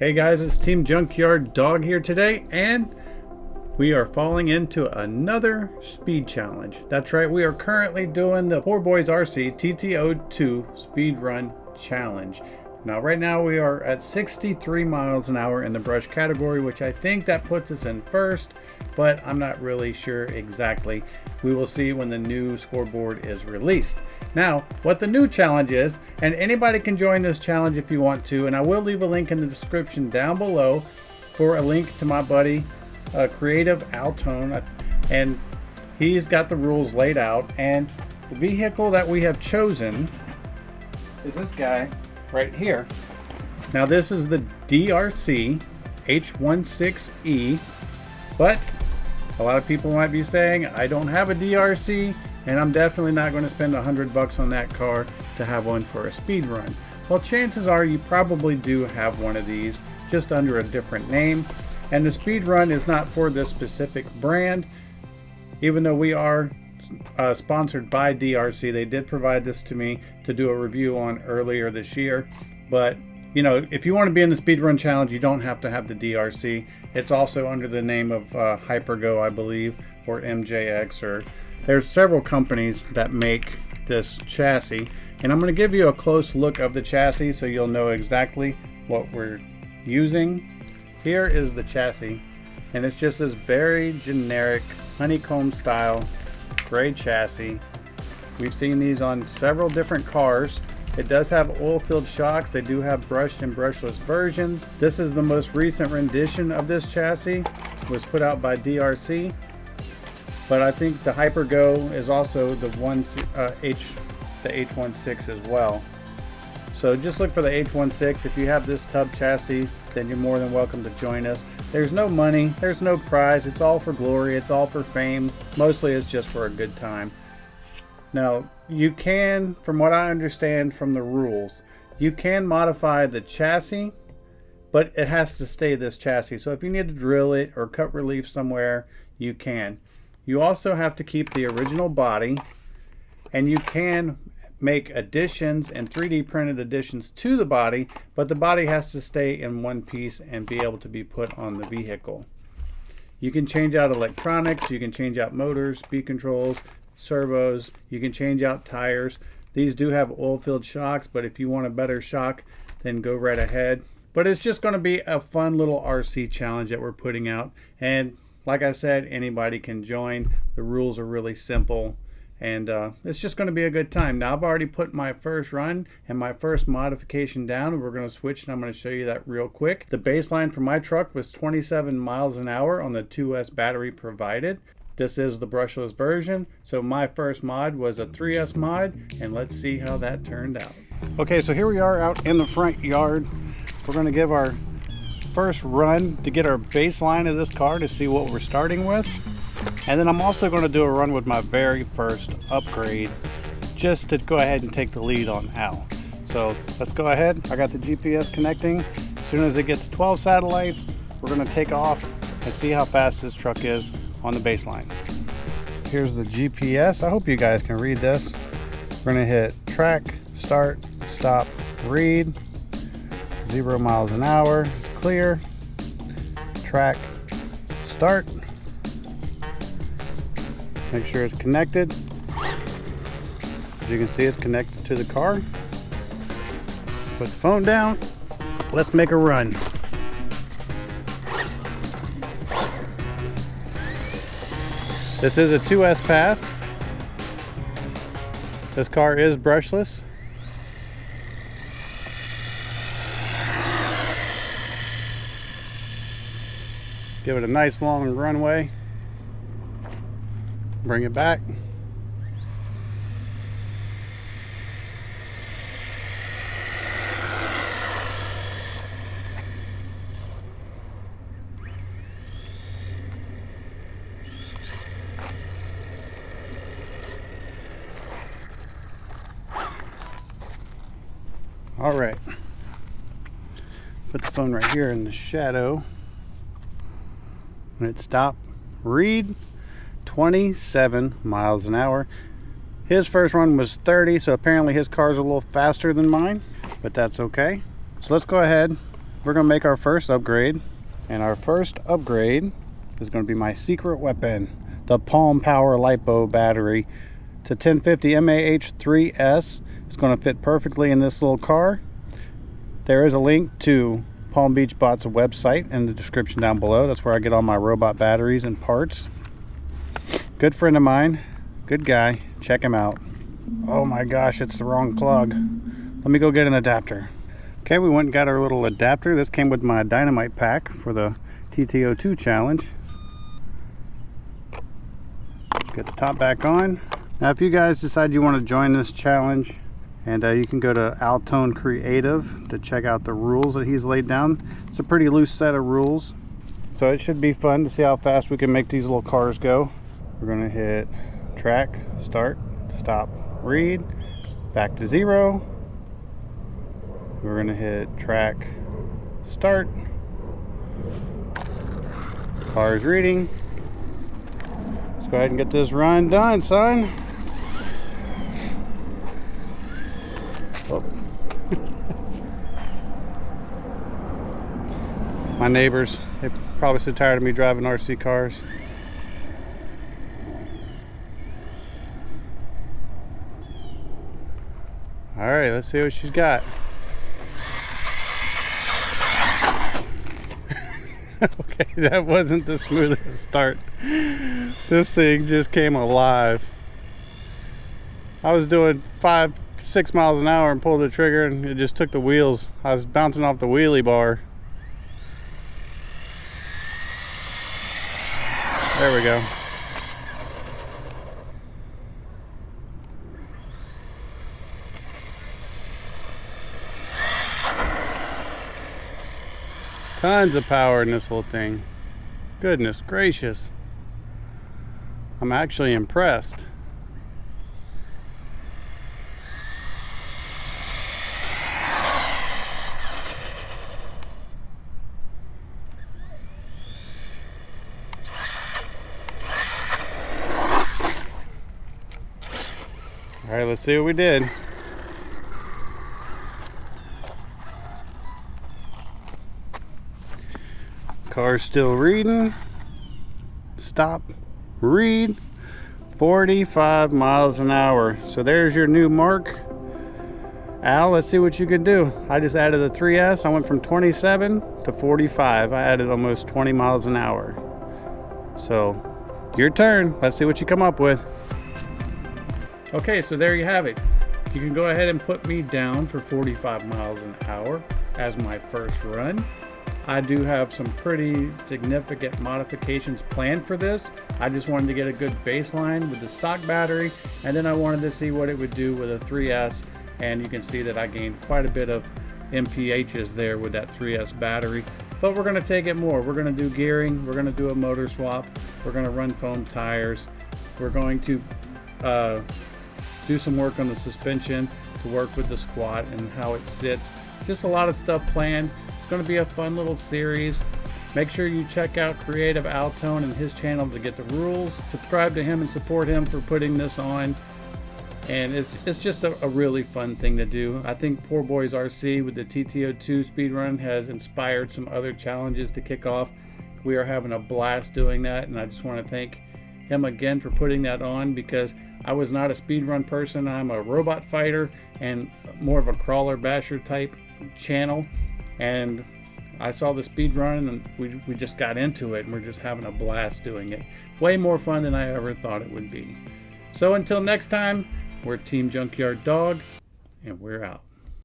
Hey guys, it's Team Junkyard Dog here today, and we are falling into another speed challenge. That's right, we are currently doing the Poor Boys RC TT02 Speed Run Challenge. Now right now we are at 63 miles an hour in the brush category, which I think that puts us in first, but I'm not really sure exactly. We will see when the new scoreboard is released. Now, what the new challenge is, and anybody can join this challenge if you want to, and I will leave a link in the description down below for a link to my buddy Creative Altone, and he's got the rules laid out. And the vehicle that we have chosen is this guy right here. Now this is the DEERC H16E, but a lot of people might be saying I don't have a DEERC, and I'm definitely not going to spend $100 on that car to have one for a speed run. Well, chances are you probably do have one of these, just under a different name. And the speed run is not for this specific brand, even though we are sponsored by DEERC. They did provide this to me to do a review on earlier this year. But you know, if you want to be in the speed run challenge, you don't have to have the DEERC. It's also under the name of Hypergo, I believe, or MJX, or there's several companies that make this chassis. And I'm going to give you a close look of the chassis so you'll know exactly what we're using. Here is the chassis, and it's just this very generic honeycomb style gray chassis. We've seen these on several different cars. It does have oil-filled shocks. They do have brushed and brushless versions. This is the most recent rendition of this chassis. It was put out by DEERC. But I think the Hypergo is also the H16 as well. So just look for the H16. If you have this tub chassis, then you're more than welcome to join us. There's no money, there's no prize. It's all for glory, it's all for fame. Mostly it's just for a good time. Now, you can, from what I understand from the rules, you can modify the chassis, but it has to stay this chassis. So if you need to drill it or cut relief somewhere, you can. You also have to keep the original body, and you can make additions and 3D printed additions to the body, but the body has to stay in one piece and be able to be put on the vehicle. You can change out electronics, you can change out motors, speed controls, servos, you can change out tires. These do have oil-filled shocks, but if you want a better shock, then go right ahead. But it's just going to be a fun little RC challenge that we're putting out, and like I said, anybody can join. The rules are really simple, and it's just going to be a good time. Now, I've already put my first run and my first modification down, and we're going to switch, and I'm going to show you that real quick. The baseline for my truck was 27 miles an hour on the 2S battery provided. This is the brushless version, so my first mod was a 3S mod, and let's see how that turned out. Okay, so here we are out in the front yard. We're going to give our first run to get our baseline of this car to see what we're starting with. And then I'm also going to do a run with my very first upgrade, just to go ahead and take the lead on Al. So let's go ahead. I got the GPS connecting. As soon as it gets 12 satellites, we're going to take off and see how fast this truck is on the baseline. Here's the GPS. I hope you guys can read this. We're going to hit track, start, stop, read. 0 miles an hour. It's clear. Track, start. Make sure it's connected. As you can see, it's connected to the car. Put the phone down. Let's make a run. This is a 2S pass. This car is brushless. Give it a nice long runway. Bring it back. All right. Put the phone right here in the shadow. When it stopped, read 27 miles an hour. His first run was 30, so apparently his car's a little faster than mine, but that's okay. So let's go ahead we're gonna make our first upgrade. And our first upgrade is gonna be my secret weapon, the Palm Power LiPo battery. It's a 1050 mAh3S. It's gonna fit perfectly in this little car. There is a link to Palm Beach Bot's website in the description down below. That's where I get all my robot batteries and parts. Good friend of mine, good guy, check him out. Oh my gosh, it's the wrong plug. Let me go get an adapter. Okay, we went and got our little adapter. This came with my dynamite pack for the TTO2 challenge. Get the top back on. Now if you guys decide you want to join this challenge, and you can go to Altone Creative to check out the rules that he's laid down. It's a pretty loose set of rules, so it should be fun to see how fast we can make these little cars go. We're going to hit track, start, stop, read, back to 0. We're going to hit track, start. Car's reading. Let's go ahead and get this run done, son. Oh. My neighbors, they're probably so tired of me driving RC cars. All right, let's see what she's got. Okay, that wasn't the smoothest start. This thing just came alive. I was doing 5-6 miles an hour and pulled the trigger and it just took the wheels. I was bouncing off the wheelie bar. There we go. Tons of power in this little thing. Goodness gracious. I'm actually impressed. All right, let's see what we did. Car's still reading. Stop, read. 45 miles an hour. So there's your new mark. Al, let's see what you can do. I just added a 3S. I went from 27 to 45. I added almost 20 miles an hour. So your turn. Let's see what you come up with. Okay, so there you have it. You can go ahead and put me down for 45 miles an hour as my first run. I do have some pretty significant modifications planned for this. I just wanted to get a good baseline with the stock battery, and then I wanted to see what it would do with a 3S, and you can see that I gained quite a bit of MPHs there with that 3S battery. But we're going to take it more. We're going to do gearing, we're going to do a motor swap, we're going to run foam tires, we're going to do some work on the suspension to work with the squat and how it sits. Just a lot of stuff planned. Going to be a fun little series. Make sure you check out Creative Altone and his channel to get the rules. Subscribe to him and support him for putting this on. And it's just a really fun thing to do. I think Poor Boys RC with the TTO2 speedrun has inspired some other challenges to kick off. We are having a blast doing that, and I just want to thank him again for putting that on, because I was not a speedrun person. I'm a robot fighter and more of a crawler basher type channel. And I saw the speed run and we just got into it, and we're just having a blast doing it. Way more fun than I ever thought it would be. So until next time, we're Team Junkyard Dog, and we're out.